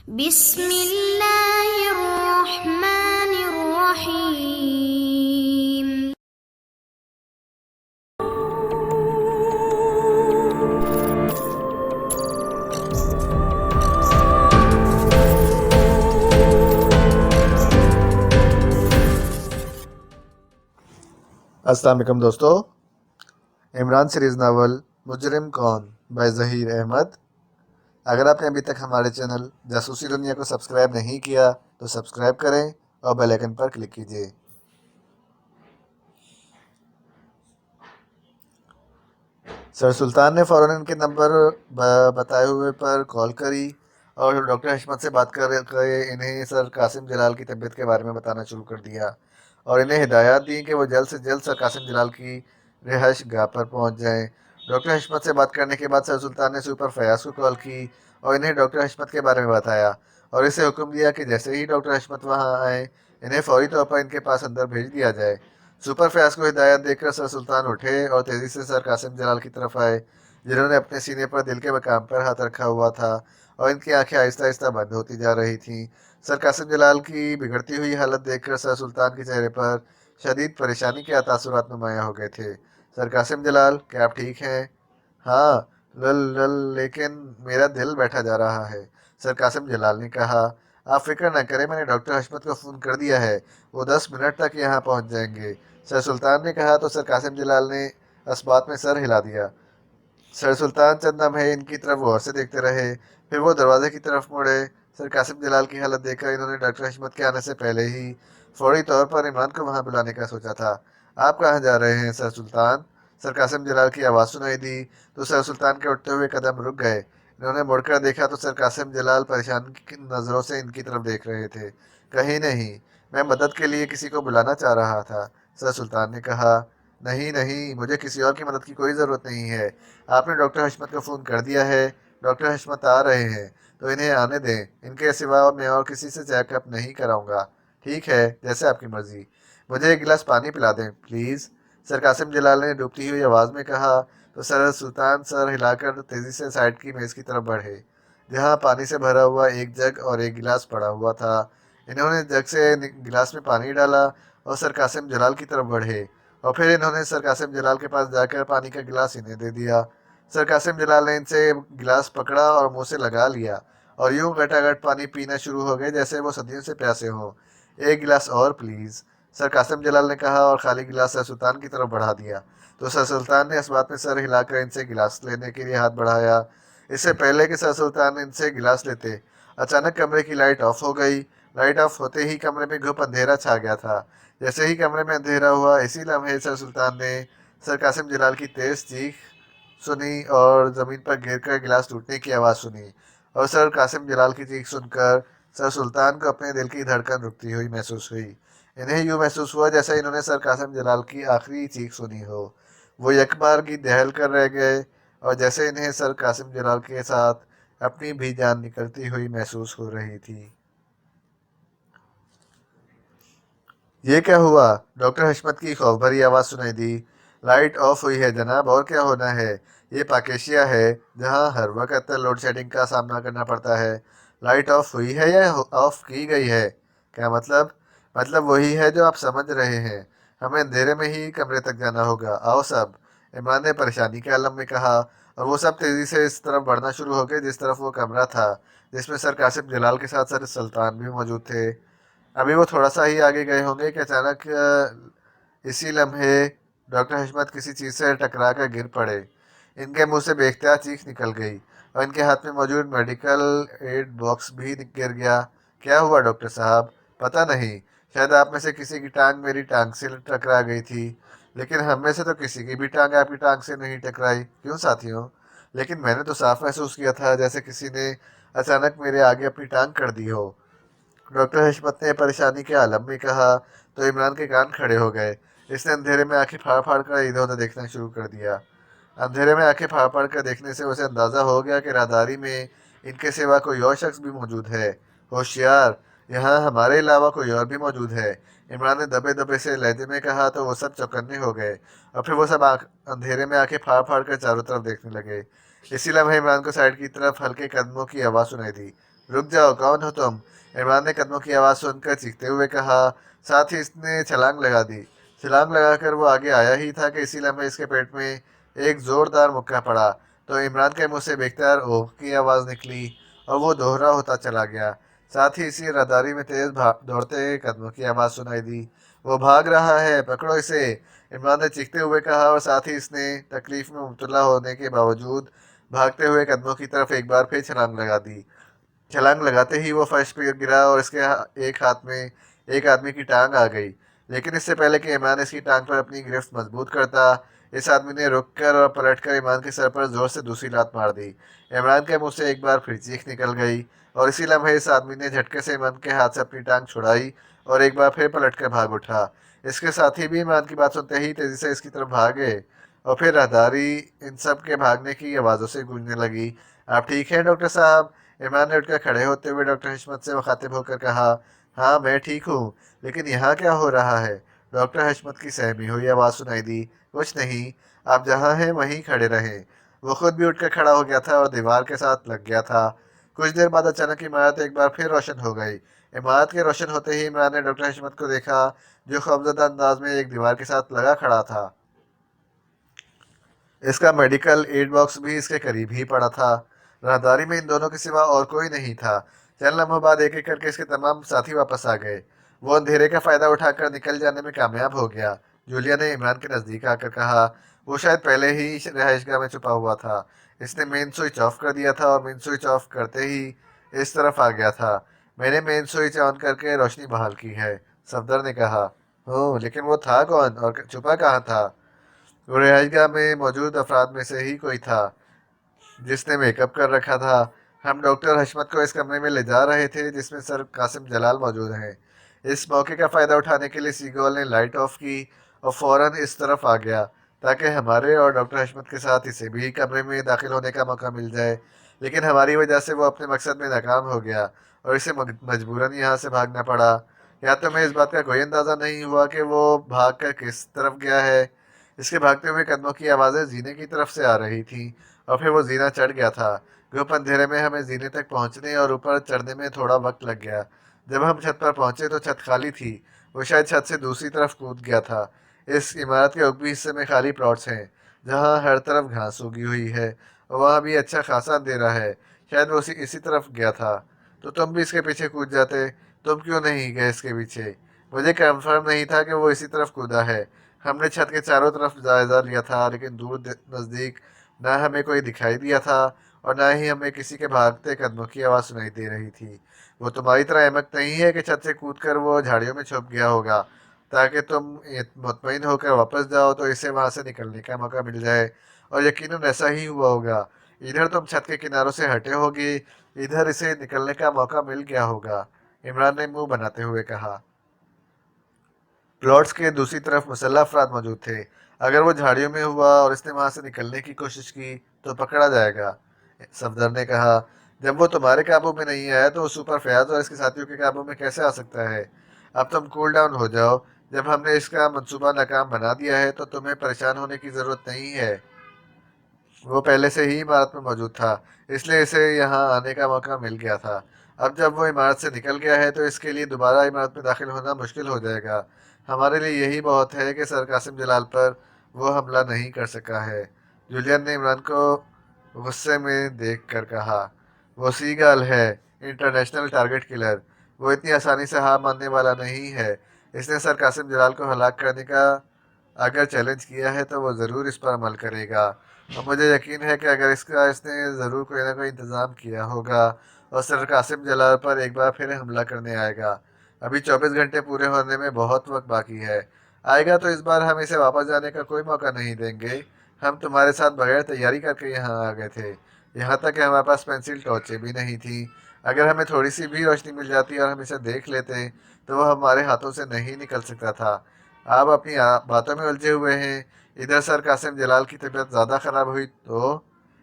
بسم اللہ الرحمن الرحیم۔ السلام علیکم دوستو، عمران سیریز ناول مجرم کون بائی ظہیر احمد۔ اگر آپ نے ابھی تک ہمارے چینل جاسوسی دنیا کو سبسکرائب نہیں کیا تو سبسکرائب کریں اور بیل آئیکن پر کلک کیجیے۔ سر سلطان نے فوراً ان کے نمبر بتائے ہوئے پر کال کری اور ڈاکٹر حشمت سے بات کر کے انہیں سر قاسم جلال کی طبیعت کے بارے میں بتانا شروع کر دیا اور انہیں ہدایات دیں کہ وہ جلد سے جلد سر قاسم جلال کی رہائش گاہ پر پہنچ جائیں۔ ڈاکٹر حشمت سے بات کرنے کے بعد سر سلطان نے سپر فیاض کو کال کی اور انہیں ڈاکٹر حشمت کے بارے میں بتایا اور اسے حکم دیا کہ جیسے ہی ڈاکٹر حشمت وہاں آئیں انہیں فوری طور پر ان کے پاس اندر بھیج دیا جائے۔ سپر فیاض کو ہدایت دے کر سر سلطان اٹھے اور تیزی سے سر قاسم جلال کی طرف آئے، جنہوں نے اپنے سینے پر دل کے مقام پر ہاتھ رکھا ہوا تھا اور ان کی آنکھیں آہستہ آہستہ بند ہوتی جا رہی تھیں۔ سر قاسم جلال کی بگڑتی ہوئی حالت دیکھ کر سر سلطان کے چہرے پر شدید پریشانی کے تاثرات نمایاں ہو گئے تھے۔ سر قاسم جلال، کیا آپ ٹھیک ہیں؟ ہاں لیکن میرا دل بیٹھا جا رہا ہے، سر قاسم جلال نے کہا۔ آپ فکر نہ کریں، میں نے ڈاکٹر حشمت کو فون کر دیا ہے، وہ 10 منٹ تک یہاں پہنچ جائیں گے، سر سلطان نے کہا تو سر قاسم جلال نے اس بات میں سر ہلا دیا۔ سر سلطان چند لمحے ان کی طرف غور سے دیکھتے رہے، پھر وہ دروازے کی طرف مڑے۔ سر قاسم جلال کی حالت دیکھ کر انہوں نے ڈاکٹر حشمت کے آنے سے پہلے ہی فوری طور پر عمران کو وہاں بلانے کا سوچا تھا۔ آپ کہاں جا رہے ہیں سر سلطان؟ سر قاسم جلال کی آواز سنائی دی تو سر سلطان کے اٹھتے ہوئے قدم رک گئے۔ انہوں نے مڑ کر دیکھا تو سر قاسم جلال پریشان نظروں سے ان کی طرف دیکھ رہے تھے۔ کہیں نہیں، میں مدد کے لیے کسی کو بلانا چاہ رہا تھا، سر سلطان نے کہا۔ نہیں، مجھے کسی اور کی مدد کی کوئی ضرورت نہیں ہے، آپ نے ڈاکٹر حشمت کو فون کر دیا ہے، ڈاکٹر حشمت آ رہے ہیں تو انہیں آنے دیں، ان کے سوا میں اور کسی سے چیک اپ نہیں کراؤں گا۔ ٹھیک ہے، جیسے آپ کی مرضی، مجھے ایک گلاس پانی پلا دیں پلیز، سر قاسم جلال نے ڈوبتی ہوئی آواز میں کہا تو سر سلطان سر ہلا کر تیزی سے سائڈ کی میز کی طرف بڑھے، جہاں پانی سے بھرا ہوا ایک جگ اور ایک گلاس پڑا ہوا تھا۔ انہوں نے جگ سے گلاس میں پانی ڈالا اور سر قاسم جلال کی طرف بڑھے اور پھر انہوں نے سر قاسم جلال کے پاس جا کر پانی کا گلاس انہیں دے دیا۔ سر قاسم جلال نے ان سے گلاس پکڑا اور منہ سے لگا لیا اور یوں گٹاگٹ پانی پینا شروع ہو گئے جیسے وہ صدیوں سے پیاسے ہوں۔ ایک گلاس اور پلیز، سر قاسم جلال نے کہا اور خالی گلاس سر سلطان کی طرف بڑھا دیا تو سر سلطان نے اس بات میں سر ہلا کر ان سے گلاس لینے کے لیے ہاتھ بڑھایا۔ اس سے پہلے کہ سر سلطان ان سے گلاس لیتے، اچانک کمرے کی لائٹ آف ہو گئی۔ لائٹ آف ہوتے ہی کمرے میں گھپ اندھیرا چھا گیا تھا۔ جیسے ہی کمرے میں اندھیرا ہوا، اسی لمحے سر سلطان نے سر قاسم جلال کی تیز چیخ سنی اور زمین پر گر کر گلاس ٹوٹنے کی آواز سنی، اور سر قاسم جلال کی چیخ سن کر سر سلطان کو اپنے دل کی دھڑکن رکتی ہوئی محسوس ہوئی۔ انہیں یوں محسوس ہوا جیسے انہوں نے سر قاسم جلال کی آخری چیخ سنی ہو۔ وہ یک بارگی دہل کر رہ گئے اور جیسے انہیں سر قاسم جلال کے ساتھ اپنی بھی جان نکلتی ہوئی محسوس ہو رہی تھی۔ یہ کیا ہوا؟ ڈاکٹر حشمت کی خوف بھری آواز سنائی دی۔ لائٹ آف ہوئی ہے جناب، اور کیا ہونا ہے؟ یہ پاکیشیا ہے جہاں ہر وقت لوڈ شیڈنگ کا سامنا کرنا پڑتا ہے۔ لائٹ آف ہوئی ہے یا آف کی گئی ہے؟ کیا مطلب؟ مطلب وہی ہے جو آپ سمجھ رہے ہیں، ہمیں اندھیرے میں ہی کمرے تک جانا ہوگا، آؤ سب، عمران نے پریشانی کے عالم میں کہا، اور وہ سب تیزی سے اس طرف بڑھنا شروع ہو گئے جس طرف وہ کمرہ تھا جس میں سر قاسم جلال کے ساتھ سر سلطان بھی موجود تھے۔ ابھی وہ تھوڑا سا ہی آگے گئے ہوں گے کہ اچانک اسی لمحے ڈاکٹر حشمت کسی چیز سے ٹکرا کر گر پڑے۔ ان کے منہ سے بے اختیار چیخ نکل گئی اور ان کے ہاتھ میں موجود میڈیکل ایڈ باکس بھی گر گیا۔ کیا ہوا ڈاکٹر صاحب؟ پتہ نہیں، شاید آپ میں سے کسی کی ٹانگ میری ٹانگ سے ٹکرا گئی تھی، لیکن ہم میں سے تو کسی کی بھی ٹانگ آپ کی ٹانگ سے نہیں ٹکرائی، کیوں ساتھیوں؟ لیکن میں نے تو صاف محسوس کیا تھا جیسے کسی نے اچانک میرے آگے اپنی ٹانگ کر دی ہو، ڈاکٹر حشمت نے پریشانی کے عالم میں کہا تو عمران کے کان کھڑے ہو گئے۔ اس نے اندھیرے میں آنکھیں پھاڑ پھاڑ کر ادھر ادھر دیکھنا شروع کر دیا۔ اندھیرے میں آنکھیں پھاڑ پھاڑ کر دیکھنے سے اسے اندازہ ہو گیا کہ راہداری میں ان کے سوا کوئی اور شخص بھی موجود ہے۔ ہوشیار، یہاں ہمارے علاوہ کوئی اور بھی موجود ہے، عمران نے دبے دبے سے لہجے میں کہا تو وہ سب چوکنے ہو گئے اور پھر وہ سب اندھیرے میں آنکھیں پھاڑ پھاڑ کر چاروں طرف دیکھنے لگے۔ اسی لمحے عمران کو سائڈ کی طرف ہلکے قدموں کی آواز سنائی دی۔ रुक जाओ, कौन हो तुम? इमरान ने कदमों की आवाज़ सुनकर चीखते हुए कहा। साथ ही इसने छलांग लगा दी। छलांग लगाकर वो आगे आया ही था कि इसी लम्हे इसके पेट में एक ज़ोरदार मुक्का पड़ा। तो इमरान के मुंह से बेख्तियार ओह की आवाज़ निकली और वो दोहरा होता चला गया। साथ ही इसी राहदारी में तेज दौड़ते कदमों की आवाज़ सुनाई दी। वो भाग रहा है, पकड़ो इसे, इमरान ने चीखते हुए कहा। और साथ ही इसने तकलीफ में मुब्तला होने के बावजूद भागते हुए कदमों की तरफ एक बार फिर छलांग लगा दी। छलांग लगाते ही वो फर्श पर गिरा और इसके एक हाथ में एक आदमी की टांग आ गई। लेकिन इससे पहले कि इमरान इसकी टांग पर अपनी गिरफ्त मजबूत करता, इस आदमी ने रुककर और पलटकर इमरान के सर पर जोर से दूसरी लात मार दी। इमरान के मुंह से एक बार फिर चीख निकल गई और इसी लम्हे इस आदमी ने झटके से इमरान के हाथ से अपनी टांग छुड़ाई और एक बार फिर पलटकर भाग उठा। इसके साथी भी इमरान की बात सुनते ही तेजी से इसकी तरफ भागे और फिर राहदारी इन सब के भागने की आवाज़ों से गूंजने लगी। आप ठीक हैं डॉक्टर साहब? इमरान ने उठकर खड़े होते हुए डॉक्टर हशमत से मुखातिब होकर कहा। हाँ, मैं ठीक हूँ, लेकिन यहाँ क्या हो रहा है? डॉक्टर हशमत की सहमी हुई आवाज़ सुनाई दी। कुछ नहीं, आप जहाँ हैं वहीं खड़े रहें। वो खुद भी उठकर खड़ा हो गया था और दीवार के साथ लग गया था। कुछ देर बाद अचानक इमारत एक बार फिर रोशन हो गई। इमारत के रोशन होते ही इमरान ने डॉक्टर हशमत को देखा, जो खौफजदा अंदाज में एक दीवार के साथ लगा खड़ा था। इसका मेडिकल एड बॉक्स भी इसके करीब ही पड़ा था। राहदारी में इन दोनों के सिवा और कोई नहीं था। चंद लम्हों बाद एक एक करके इसके तमाम साथी वापस आ गए। वो अंधेरे का फायदा उठाकर निकल जाने में कामयाब हो गया। जूलिया ने इमरान के नज़दीक आकर कहा। वो शायद पहले ही रहायशगाह में छुपा हुआ था। इसने मेन स्विच ऑफ कर दिया था और मेन स्विच ऑफ करते ही इस तरफ आ गया था। मैंने मेन स्विच ऑन करके रोशनी बहाल की है, सफदर ने कहा। हो, लेकिन वो था कौन और छुपा कहाँ था? वो रिहाइशगाह में मौजूद अफराद में से ही कोई था, जिसने मेकअप कर रखा था। हम डॉक्टर हशमत को इस कमरे में ले जा रहे थे जिसमें सर कासिम जलाल मौजूद हैं। इस मौके का फ़ायदा उठाने के लिए सीगोल ने लाइट ऑफ की और फ़ौरन इस तरफ आ गया, ताकि हमारे और डॉक्टर हशमत के साथ इसे भी कमरे में दाखिल होने का मौका मिल जाए। लेकिन हमारी वजह से वो अपने मकसद में नाकाम हो गया और इसे मजबूरन यहाँ से भागना पड़ा। या तो मैं इस बात का कोई अंदाज़ा नहीं हुआ कि वो भाग कर किस तरफ गया है। इसके भागते हुए कदमों की आवाज़ें जीने की तरफ से आ रही थीं और फिर वो जीना चढ़ गया था। गुप अंधेरे में हमें जीने तक पहुंचने और ऊपर चढ़ने में थोड़ा वक्त लग गया। जब हम छत पर पहुंचे तो छत खाली थी। वो शायद छत से दूसरी तरफ कूद गया था। इस इमारत के ऊपरी हिस्से में खाली प्लॉट्स हैं, जहाँ हर तरफ घास उगी हुई है और वहाँ भी अच्छा खासा अंधेरा है। शायद वो इसी तरफ गया था। तो तुम भी इसके पीछे कूद जाते। तुम क्यों नहीं गए इसके पीछे? मुझे कंफर्म नहीं था कि वो इसी तरफ कूदा है। हमने छत के चारों तरफ जायजा लिया था, लेकिन दूर नज़दीक ना हमें कोई दिखाई दिया था और ना ही हमें किसी के भागते कदमों की आवाज़ सुनाई दे रही थी। वो तुम्हारी तरह अहमक नहीं है कि छत से कूदकर वो झाड़ियों में छुप गया होगा ताकि तुम मुतमईन होकर वापस जाओ तो इसे वहाँ से निकलने का मौका मिल जाए। और यकीनन ऐसा ही हुआ होगा। इधर तुम छत के किनारों से हटे होगे, इधर इसे निकलने का मौका मिल गया होगा, इमरान ने मुंह बनाते हुए कहा। प्लॉट्स के दूसरी तरफ मुसल्लह अफराद मौजूद थे। अगर वो झाड़ियों में हुआ और इसने वहां से निकलने की कोशिश की तो पकड़ा जाएगा, सफदर ने कहा। जब वो तुम्हारे काबू में नहीं आया तो वो सुपर फयाज और इसके साथियों के काबू में कैसे आ सकता है? अब तुम कूल डाउन हो जाओ। जब हमने इसका मंसूबा नाकाम बना दिया है तो तुम्हें परेशान होने की ज़रूरत नहीं है। वो पहले से ही इमारत में मौजूद था, इसलिए इसे यहाँ आने का मौका मिल गया था। अब जब वो इमारत से निकल गया है तो इसके लिए दोबारा इमारत में दाखिल होना मुश्किल हो जाएगा। हमारे लिए यही बहुत है कि सर कासिम जलाल पर वो हमला नहीं कर सका है, जूलियन ने इमरान को गुस्से में देख कर कहा। वो सीगल है, इंटरनेशनल टारगेट किलर। वो इतनी आसानी से हार मानने वाला नहीं है। इसने सर कासिम जलाल को हलाक करने का अगर चैलेंज किया है तो वो ज़रूर इस पर अमल करेगा। और मुझे यकीन है कि अगर इसने ज़रूर कोई ना कोई इंतज़ाम किया होगा और सर कासिम जलाल पर एक बार फिर हमला करने आएगा। अभी 24 घंटे पूरे होने में बहुत वक्त बाकी है। आएगा तो इस बार हम इसे वापस जाने का कोई मौका नहीं देंगे। हम तुम्हारे साथ बगैर तैयारी करके यहाँ आ गए थे। यहाँ तक कि हमारे पास पेंसिल टॉर्चें भी नहीं थी। अगर हमें थोड़ी सी भी रोशनी मिल जाती और हम इसे देख लेते तो वह हमारे हाथों से नहीं निकल सकता था। आप अपनी बातों में उलझे हुए हैं। इधर सर कासिम जलाल की तबीयत ज़्यादा ख़राब हुई तो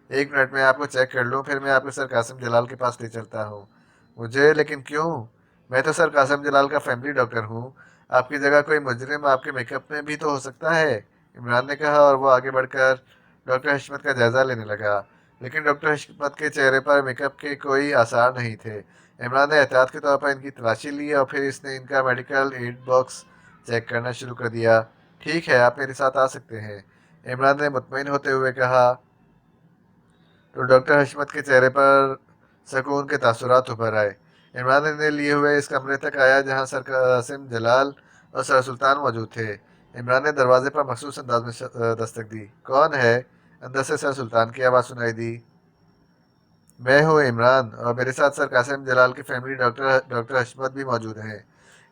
1 मिनट में आपको चेक कर लूँ, फिर मैं आपको सर कासिम जलाल के पास ले चलता हूँ। मुझे? लेकिन क्यों? मैं तो सर कासिम जलाल का फैमिली डॉक्टर हूँ। आपकी जगह कोई मुजरिम आपके मेकअप में भी तो हो सकता है, इमरान ने कहा और वो आगे बढ़कर डॉक्टर हशमत का जायज़ा लेने लगा। लेकिन डॉक्टर हशमत के चेहरे पर मेकअप के कोई आसार नहीं थे। इमरान ने एहतियात के तौर पर इनकी तलाशी ली और फिर इसने इनका मेडिकल एड बॉक्स चेक करना शुरू कर दिया। ठीक है, आप मेरे साथ आ सकते हैं, इमरान ने मुतमईन होते हुए कहा। तो डॉक्टर हशमत के चेहरे पर सुकून के तासुरात उभर आए। इमरान इन्हें लिए हुए इस कमरे तक आया जहां सर कासिम जलाल और सर सुल्तान मौजूद थे। इमरान ने दरवाजे पर मखसूस अंदाज में दस्तक दी। कौन है? अंदर से सर सुल्तान की आवाज़ सुनाई दी। मैं हूँ इमरान, और मेरे साथ सर कासिम जलाल की फैमिली डॉक्टर हशमत भी मौजूद हैं,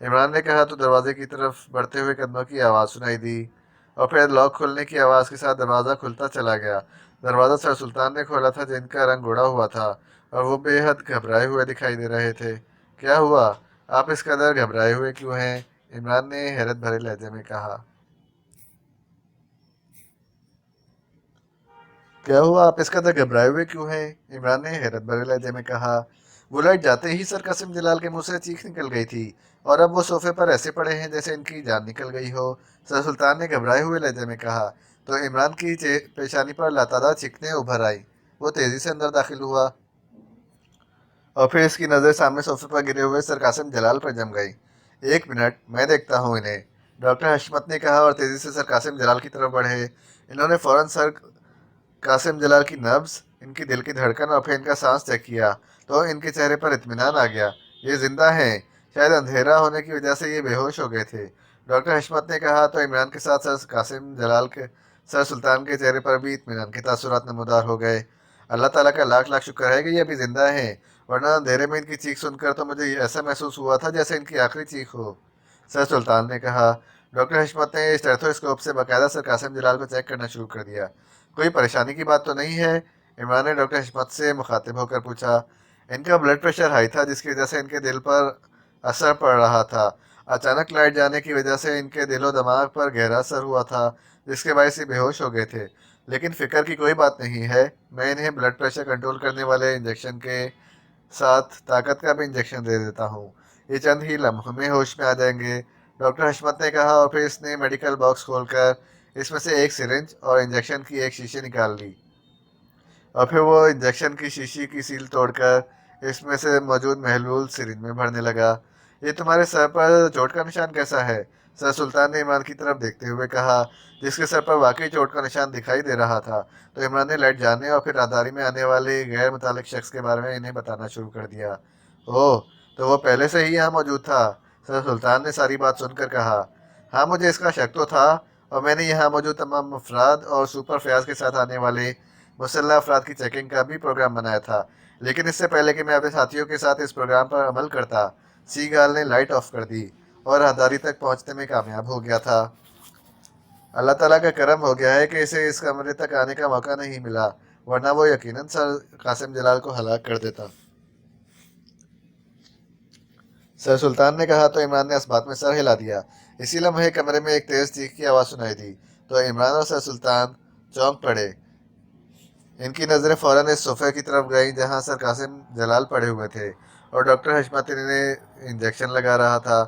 इमरान ने कहा। तो दरवाजे की तरफ बढ़ते हुए कदमों की आवाज़ सुनाई दी और फिर लॉक खुलने की आवाज़ के साथ दरवाज़ा खुलता चला गया। दरवाज़ा सर सुल्तान ने खोला था, जिनका रंग उड़ा हुआ था और वो बेहद घबराए हुए दिखाई दे रहे थे। क्या हुआ? आप इस कदर घबराए हुए क्यों हैं? इमरान ने हैरत भरे लहजे में कहा। क्या हुआ? आप इस कदर घबराए हुए क्यों हैं? इमरान ने हैरत भरे लहजे में कहा। वो लाइट जाते ही सर कासिम जलाल के मुंह से चीख निकल गई थी और अब वो सोफे पर ऐसे पड़े हैं जैसे इनकी जान निकल गई हो, सर सुल्तान ने घबराए हुए लहजे में कहा। तो इमरान की पेशानी पर लतादार चीखने उभर आई। वो तेजी से अंदर दाखिल हुआ और फिर इसकी नज़र सामने सोफे पर गिरे हुए सर कासिम जलाल पर जम गई। एक मिनट, मैं देखता हूँ इन्हें, डॉक्टर हशमत ने कहा और तेजी से सर कासिम जलाल की तरफ बढ़े। इन्होंने फौरन सर कासिम जलाल की नब्ज, इनकी दिल की धड़कन और फिर इनका सांस चेक किया तो इनके चेहरे पर इत्मीनान आ गया। ये जिंदा हैं, शायद अंधेरा होने की वजह से ये बेहोश हो गए थे, डॉक्टर हशमत ने कहा। तो इमरान के साथ सर कासिम जलाल के सर सुल्तान के चेहरे पर भी इत्मीनान के तासुरात नमूदार हो गए। अल्लाह ताला का लाख लाख शुक्र है कि ये अभी जिंदा हैं, वरना अंधेरे में इनकी चीख सुनकर तो मुझे ऐसा महसूस हुआ था जैसे इनकी आखिरी चीख हो, सर सुल्तान ने कहा। डॉक्टर हशमत ने स्टेथोस्कोप से बाकायदा सर कासिम जलाल को चेक करना शुरू कर दिया। कोई परेशानी की बात तो नहीं है? इमरान ने डॉक्टर हशमत से मुखातिब होकर पूछा। इनका ब्लड प्रेशर हाई था, जिसकी वजह से इनके दिल पर असर पड़ रहा था। अचानक लाइट जाने की वजह से इनके दिलो दिमाग पर गहरा असर हुआ था, जिसके बायस ये बेहोश हो गए थे। लेकिन फिक्र की कोई बात नहीं है, मैं इन्हें ब्लड प्रेशर कंट्रोल करने वाले इंजेक्शन के साथ ताकत का भी इंजेक्शन दे देता हूँ। ये चंद ही लम्हों में होश में आ जाएंगे, डॉक्टर हशमत ने कहा। और फिर इसने मेडिकल बॉक्स खोलकर इसमें से एक सिरिंज और इंजेक्शन की एक शीशी निकाल ली और फिर वो इंजेक्शन की शीशी की सील तोड़कर इसमें से मौजूद महलूल सिरिंज में भरने लगा। ये तुम्हारे सर पर चोट का निशान कैसा है? सर सुल्तान ने इमरान की तरफ देखते हुए कहा, जिसके सर पर वाकई चोट का निशान दिखाई दे रहा था। तो इमरान ने लाइट जाने और फिर राहदारी में आने वाले गैर मुतालिक शख्स के बारे में इन्हें बताना शुरू कर दिया। ओह, तो वो पहले से ही यहाँ मौजूद था, सर सुल्तान ने सारी बात सुनकर कहा। हाँ, मुझे इसका शक तो था और मैंने यहाँ मौजूद तमाम अफराद और सुपर फयाज के साथ आने वाले मुसल्लह अफराद की चेकिंग का भी प्रोग्राम बनाया था। लेकिन इससे पहले कि मैं अपने साथियों के साथ इस प्रोग्राम पर अमल करता, सीगाल ने लाइट ऑफ कर दी और राहदारी तक पहुँचने में कामयाब हो गया था। अल्लाह ताला का करम हो गया है कि इसे इस कमरे तक आने का मौका नहीं मिला, वरना वो यकीनन सर कासिम जलाल को हलाक कर देता, सर सुल्तान ने कहा। तो इमरान ने इस बात में सर हिला दिया। इसी लम्हे कमरे में एक तेज चीख की आवाज़ सुनाई दी तो इमरान और सर सुल्तान चौंक पड़े। इनकी नज़रें फ़ौरन इस सोफे की तरफ गईं जहां सर कासिम जलाल पड़े हुए थे और डॉक्टर हशमत इन्हें इंजेक्शन लगा रहा था।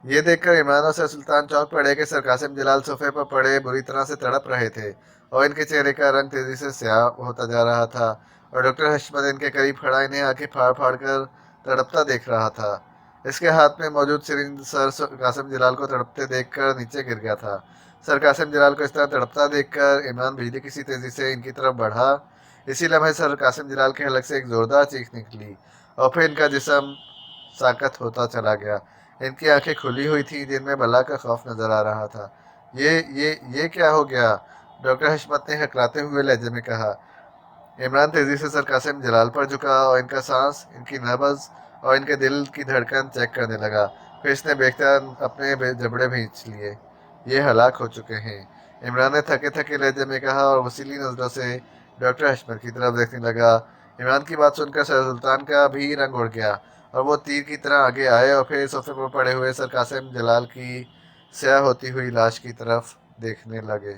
ये देखकर इमरान और सर सुल्तान चौंक पड़े कि सर कासिम जलाल सोफे पर पड़े बुरी तरह से तड़प रहे थे और इनके चेहरे का रंग तेज़ी से स्याह होता जा रहा था। और डॉक्टर हशमत इनके करीब खड़ा इन्हें आंखें फाड़ फाड़ कर तड़पता देख रहा था। इसके हाथ में मौजूद सिरिंज सर कासिम जलाल को तड़पते देखकर नीचे गिर गया था। सर कासिम जलाल को इस तरह तड़पता देखकर इमरान बिजली की सी तेज़ी से इनकी तरफ बढ़ा। इसी लम्हे सर कासिम जलाल के हलक से एक ज़ोरदार चीख निकली और फिर इनका जिस्म साकत होता चला गया। इनकी आंखें खुली हुई थीं, जिनमें बला का खौफ नजर आ रहा था। ये क्या हो गया? डॉक्टर हशमत ने हकलाते हुए लहजे में कहा। इमरान तेजी से सर कासिम जलाल पर झुका और इनका सांस, इनकी नब्ज और इनके दिल की धड़कन चेक करने लगा। फिर इसने बेख्तियार अपने जबड़े भींच लिए। ये हलाक हो चुके हैं, इमरान ने थके थके लहजे में कहा और वसीली नजरों से डॉक्टर हशमत की तरफ देखने लगा। इमरान की बात सुनकर सर सुल्तान का भी रंग उड़ गया और वो तीर की तरह आगे आए और फिर सोफे पर पड़े हुए सर कासिम जलाल की स्याह होती हुई लाश की तरफ देखने लगे।